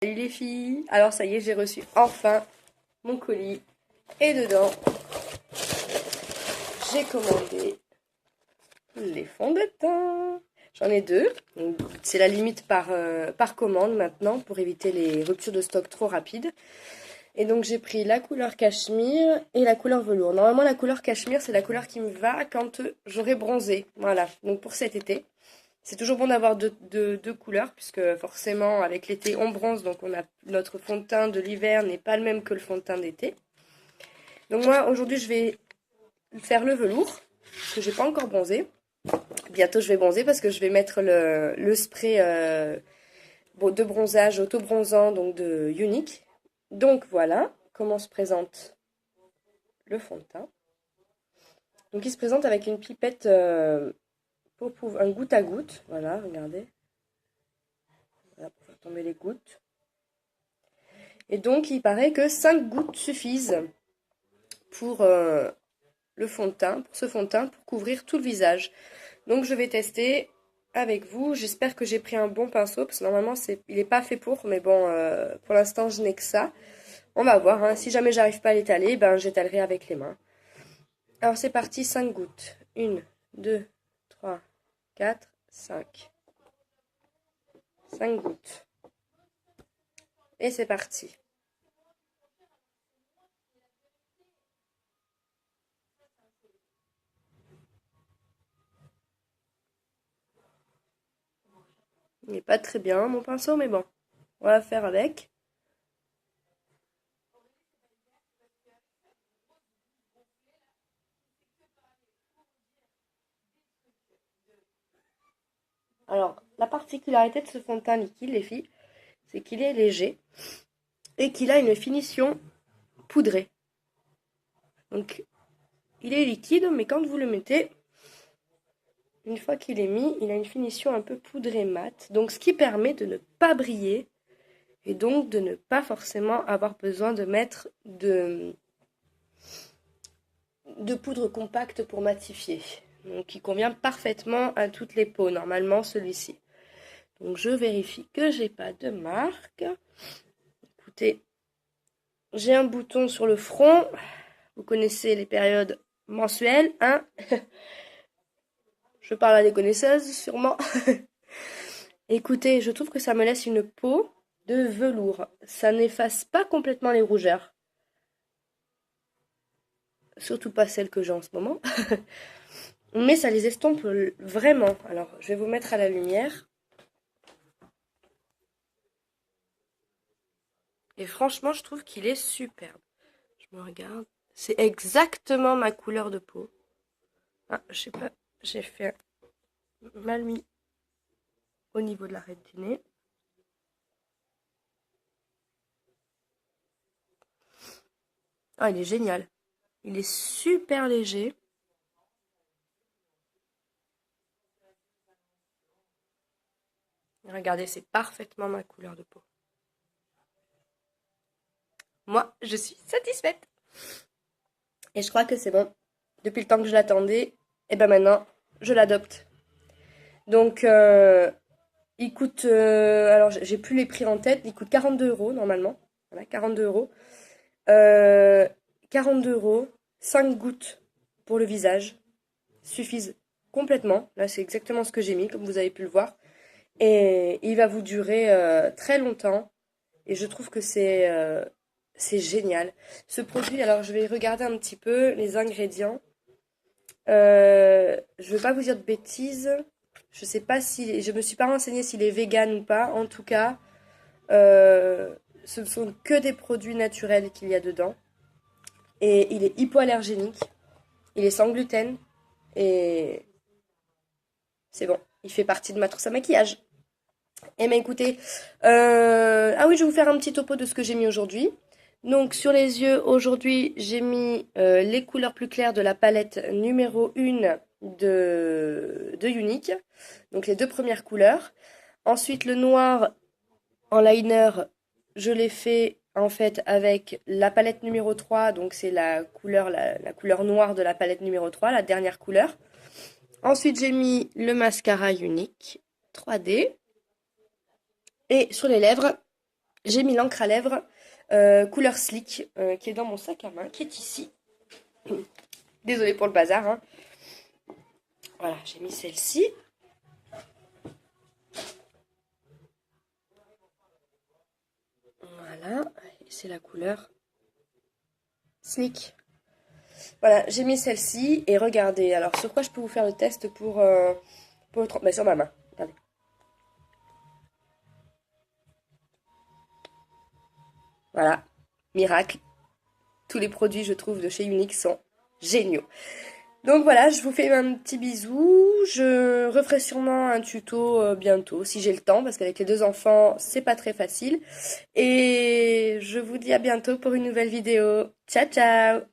Salut les filles! Alors ça y est, j'ai reçu enfin mon colis. Et dedans, j'ai commandé les fonds de teint. J'en ai deux. C'est la limite par commande maintenant pour éviter les ruptures de stock trop rapides. Et donc j'ai pris la couleur cachemire et la couleur velours. Normalement la couleur cachemire c'est la couleur qui me va quand j'aurai bronzé. Voilà, donc pour cet été. C'est toujours bon d'avoir deux couleurs, puisque forcément, avec l'été, on bronze, donc notre fond de teint de l'hiver n'est pas le même que le fond de teint d'été. Donc moi, aujourd'hui, je vais faire le velours, parce que j'ai pas encore bronzé. Bientôt, je vais bronzer, parce que je vais mettre le spray de bronzage auto-bronzant, donc de Unique. Donc voilà comment se présente le fond de teint. Donc il se présente avec une pipette... pour un goutte à goutte, voilà, regardez. Voilà, pour faire tomber les gouttes. Et donc, il paraît que 5 gouttes suffisent pour le fond de teint, pour ce fond de teint, pour couvrir tout le visage. Donc, je vais tester avec vous. J'espère que j'ai pris un bon pinceau, parce que normalement, il n'est pas fait pour, mais bon, pour l'instant, je n'ai que ça. On va voir, hein. Si jamais j'arrive pas à l'étaler, ben, j'étalerai avec les mains. Alors, c'est parti, 5 gouttes. 1, 2, 3, 4, 5. 5 gouttes. Et c'est parti. Il n'est pas très bien mon pinceau, mais bon, on va faire avec. Alors, la particularité de ce fond de teint liquide, les filles, c'est qu'il est léger et qu'il a une finition poudrée. Donc, il est liquide, mais quand vous le mettez, une fois qu'il est mis, il a une finition un peu poudrée mate. Donc, ce qui permet de ne pas briller et donc de ne pas forcément avoir besoin de mettre de poudre compacte pour matifier. Donc, il convient parfaitement à toutes les peaux, normalement celui-ci. Donc je vérifie que j'ai pas de marque. Écoutez, j'ai un bouton sur le front. Vous connaissez les périodes mensuelles, hein? Je parle à des connaisseuses, sûrement. Écoutez, je trouve que ça me laisse une peau de velours. Ça n'efface pas complètement les rougeurs. Surtout pas celles que j'ai en ce moment. Mais ça les estompe vraiment. Alors, je vais vous mettre à la lumière. Et franchement, je trouve qu'il est superbe. Je me regarde. C'est exactement ma couleur de peau. Ah, je sais pas, j'ai fait mal mis au niveau de l'arête du nez. Ah, il est génial. Il est super léger. Regardez, c'est parfaitement ma couleur de peau. Moi, je suis satisfaite. Et je crois que c'est bon. Depuis le temps que je l'attendais, et ben maintenant, je l'adopte. Donc, il coûte... alors, j'ai plus les prix en tête. Il coûte 42 € normalement. Voilà, 42 €. 42 €, 5 gouttes pour le visage suffisent complètement. Là, c'est exactement ce que j'ai mis, comme vous avez pu le voir. Et il va vous durer très longtemps. Et je trouve que c'est génial. Ce produit, alors je vais regarder un petit peu les ingrédients. Je ne veux pas vous dire de bêtises. Je sais pas si... Je me suis pas renseignée s'il est vegan ou pas. En tout cas, ce ne sont que des produits naturels qu'il y a dedans. Et il est hypoallergénique. Il est sans gluten. Et c'est bon. Il fait partie de ma trousse à maquillage. Eh bien écoutez, ah oui, je vais vous faire un petit topo de ce que j'ai mis aujourd'hui. Donc sur les yeux, aujourd'hui, j'ai mis les couleurs plus claires de la palette numéro 1 de Unique. Donc les deux premières couleurs. Ensuite, le noir en liner, je l'ai fait en fait avec la palette numéro 3. Donc c'est la couleur noire de la palette numéro 3, la dernière couleur. Ensuite, j'ai mis le mascara Unique 3D. Et sur les lèvres, j'ai mis l'encre à lèvres couleur Sleek qui est dans mon sac à main, qui est ici. Désolée pour le bazar, hein. Voilà, j'ai mis celle-ci. Voilà, et c'est la couleur Sleek. Voilà, j'ai mis celle-ci et regardez. Alors, sur quoi je peux vous faire le test pour le bah, sur ma main. Regardez. Voilà, miracle. Tous les produits, je trouve, de chez Unique sont géniaux. Donc voilà, je vous fais un petit bisou. Je referai sûrement un tuto bientôt, si j'ai le temps, parce qu'avec les deux enfants, c'est pas très facile. Et je vous dis à bientôt pour une nouvelle vidéo. Ciao, ciao!